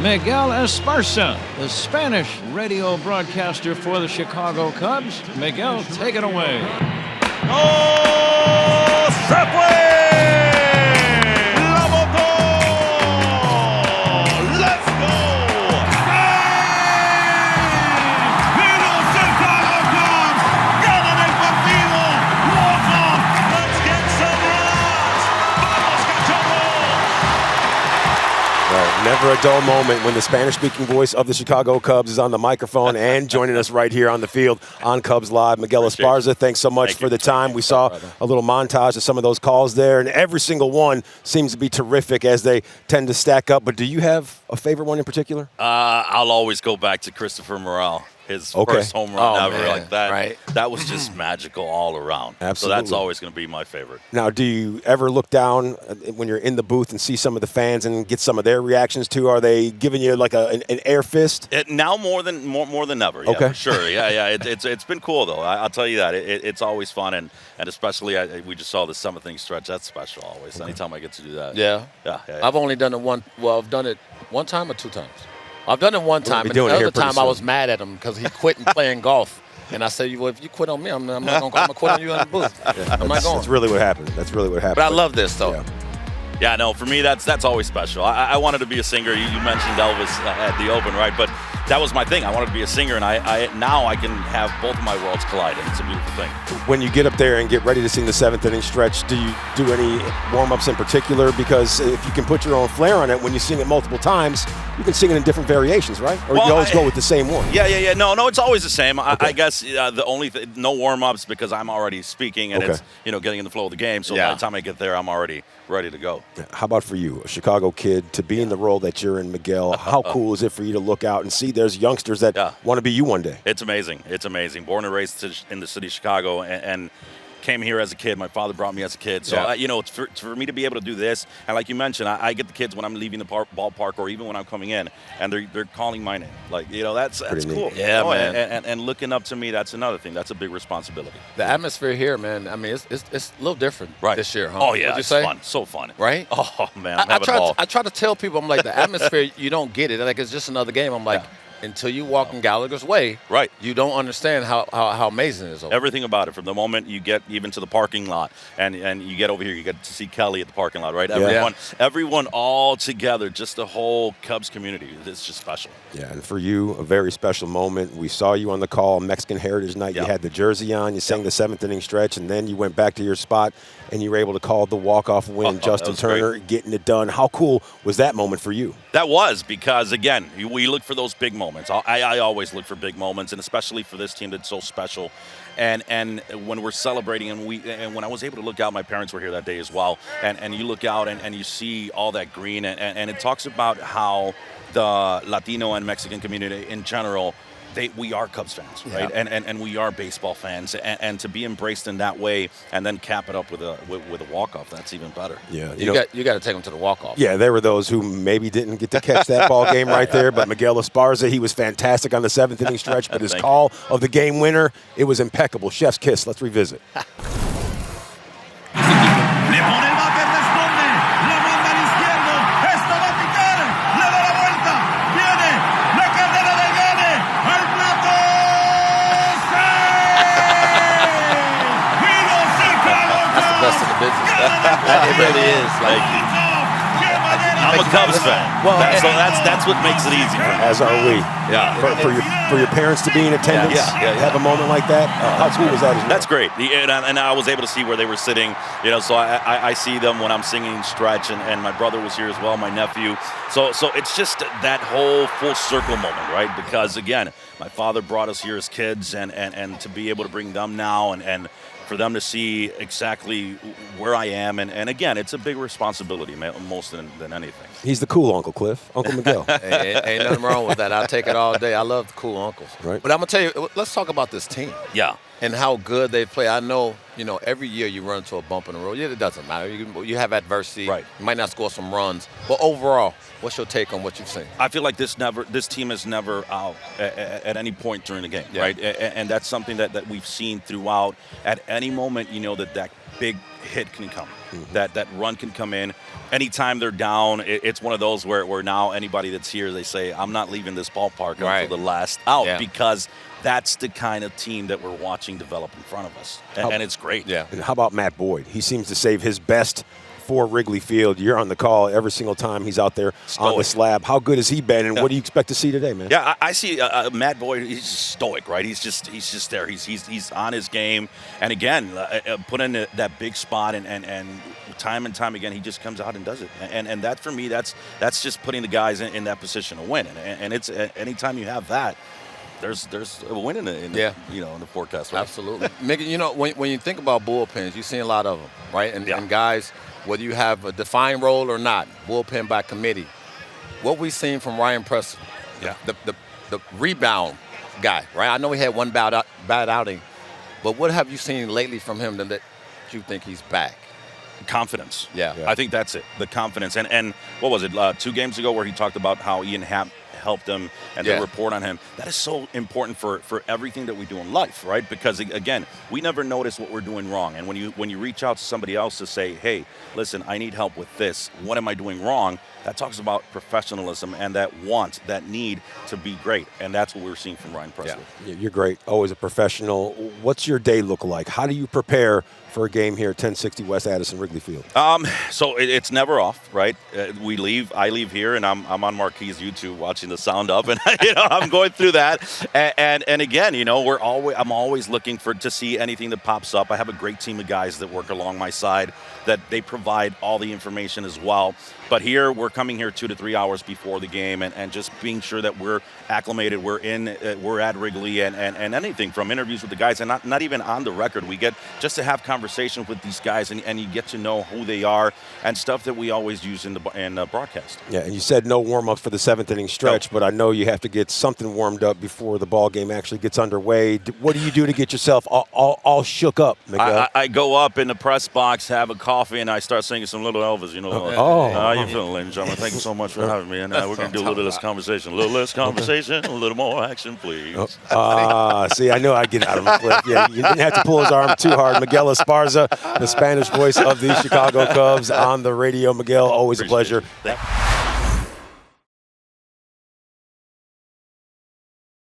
Miguel Esparza, the Spanish radio broadcaster for the Chicago Cubs. Miguel, take it away. ¡No se fue! ¡La botó! ¡Let's go! ¡Y los Chicago Cubs ganan el partido! ¡Walk off! ¡Let's get some runs! ¡Vamos, cachorro! Right. Never a dull moment when the Spanish-speaking voice of the Chicago Cubs is on the microphone and joining us right here on the field on Cubs Live. Miguel Esparza, thanks so much for the time. We saw a little montage of some of those calls there, and every single one seems to be terrific as they tend to stack up. But do you have a favorite one in particular? I'll always go back to Christopher Morel. His first home run ever, like that. Right. That was just magical all around. Absolutely. So that's always going to be my favorite. Now, do you ever look down when you're in the booth and see some of the fans and get some of their reactions too? Are they giving you like an air fist? Now more than ever. Yeah, okay. For sure. Yeah. It's been cool though. I'll tell you that. It's always fun and especially we just saw the Summit thing stretch. That's special always. Okay. Anytime I get to do that. Yeah. I've only done it I've done it one time or two times. I've done it one time, and the other time I was mad at him because he quit playing golf. And I said, well, if you quit on me, I'm not going to quit on you in the booth. I'm not going. That's really what happened. But I love this, though. Yeah, no, for me, that's always special. I wanted to be a singer. You mentioned Elvis at the Open, right? But that was my thing. I wanted to be a singer, and now I can have both of my worlds collide, and it's a beautiful thing. When you get up there and get ready to sing the seventh inning stretch, do you do any warm-ups in particular? Because if you can put your own flair on it, when you sing it multiple times, you can sing it in different variations, right? Or you always go with the same one? Yeah. No, it's always the same. Okay. I guess the only no warm-ups because I'm already speaking, and it's getting in the flow of the game. So by the time I get there, I'm already ready to go. How about for you, a Chicago kid, to be in the role that you're in, Miguel? How cool is it for you to look out and see there's youngsters that want to be you one day? It's amazing. Born and raised in the city of Chicago and came here as a kid. My father brought me as a kid. So, it's for me to be able to do this. And like you mentioned, I get the kids when I'm leaving the ballpark or even when I'm coming in, and they're calling my name. Like, that's cool. Yeah, man. And looking up to me, that's another thing. That's a big responsibility. The atmosphere here, man, I mean, it's a little different this year, huh? Oh, yeah. It's fun. So fun. Right? Oh, man. I try to tell people, I'm like, the atmosphere, you don't get it. Like, it's just another game. I'm like, until you walk in Gallagher's Way, you don't understand how amazing it is. Everything about it, from the moment you get even to the parking lot, and you get over here, you get to see Kelly at the parking lot, right? Everyone all together, just the whole Cubs community. It's just special. Yeah, and for you, a very special moment. We saw you on the call, Mexican Heritage Night. You had the jersey on, you sang the seventh inning stretch, and then you went back to your spot, and you were able to call the walk-off win. Justin Turner getting it done. How cool was that moment for you? That was, because, again, we look for those big moments. I always look for big moments, and especially for this team that's so special. And when we're celebrating, and when I was able to look out, my parents were here that day as well, and you look out and you see all that green, and it talks about how the Latino and Mexican community in general, we are Cubs fans, right? And we are baseball fans, and to be embraced in that way, and then cap it up with a walk-off, that's even better. Yeah, you got to take them to the walk-off. Yeah, there were those who maybe didn't get to catch that ball game right there, but Miguel Esparza, he was fantastic on the seventh inning stretch, but his call of the game winner, it was impeccable. Chef's kiss. Let's revisit. It really is. I'm a Cubs fan. Well, so that's what makes it easy. As are we. Yeah. For your parents to be in attendance, have a moment like that. How cool was that? That's great. And I was able to see where they were sitting. So I see them when I'm singing stretch, and my brother was here as well, my nephew. So it's just that whole full circle moment, right? Because again, my father brought us here as kids, and to be able to bring them now, and for them to see exactly where I am. And again, it's a big responsibility, most than anything. He's the cool uncle, Cliff. Uncle Miguel. Ain't nothing wrong with that. I'll take it all day. I love the cool uncles. Right. But I'm going to tell you, let's talk about this team. Yeah. And how good they play. I know, every year you run into a bump in the road. It doesn't matter. You have adversity. Right. You might not score some runs. But overall, what's your take on what you've seen? I feel like this team is never out at any point during the game, right? And that's something that we've seen throughout. At any moment, that big hit can come, that run can come in. Anytime they're down, it's one of those where now anybody that's here, they say, I'm not leaving this ballpark until the last out because that's the kind of team that we're watching develop in front of us. And it's great. Yeah. And how about Matt Boyd? He seems to save his best for Wrigley Field. You're on the call every single time he's out there on the slab. How good has he been, and what do you expect to see today, man? Yeah, I see Matt Boyd. He's just stoic, right? He's just there. He's on his game, and again, put in that big spot, and time and time again, he just comes out and does it. And that for me, that's just putting the guys in that position to win. And it's anytime you have that, there's a win in the forecast. Right? Absolutely. Mickey, when you think about bullpens, you've seen a lot of them, right? And guys, whether you have a defined role or not, bullpen by committee. What we've seen from Ryan Preston, the rebound guy, right? I know he had one bad outing, but what have you seen lately from him that you think he's back? Confidence. Yeah. I think that's it, the confidence. And what was it, 2 games ago where he talked about how Ian Happ helped him and the report on him. That is so important for everything that we do in life, right? Because again, we never notice what we're doing wrong. And when you reach out to somebody else to say, hey, listen, I need help with this. What am I doing wrong? That talks about professionalism and that want, that need to be great. And that's what we're seeing from Ryan Presley. Yeah. You're great. Always a professional. What's your day look like? How do you prepare for a game here at 1060 West Addison Wrigley Field? So it's never off, right? I leave here, and I'm on Marquee's YouTube watching the sound up, and I'm going through that. And again, I'm always looking to see anything that pops up. I have a great team of guys that work along my side that they provide all the information as well. But here, we're coming here 2 to 3 hours before the game, and just being sure that we're acclimated. We're at Wrigley, and anything from interviews with the guys, and not even on the record. We get just to have conversations with these guys, and you get to know who they are and stuff that we always use in broadcast. Yeah, and you said no warm-ups for the 7th inning stretch, but I know you have to get something warmed up before the ball game actually gets underway. What do you do to get yourself all shook up, Miguel? I go up in the press box, have a coffee, and I start singing some Little Elvis. How you feeling, ladies and gentlemen? Thank you so much for having me. And we're going to do a little less conversation. A little less conversation, a little more action, please. See, I know I get out of the clip. Yeah, you didn't have to pull his arm too hard. Miguel Esparza, the Spanish voice of the Chicago Cubs on the radio. Miguel, always a pleasure.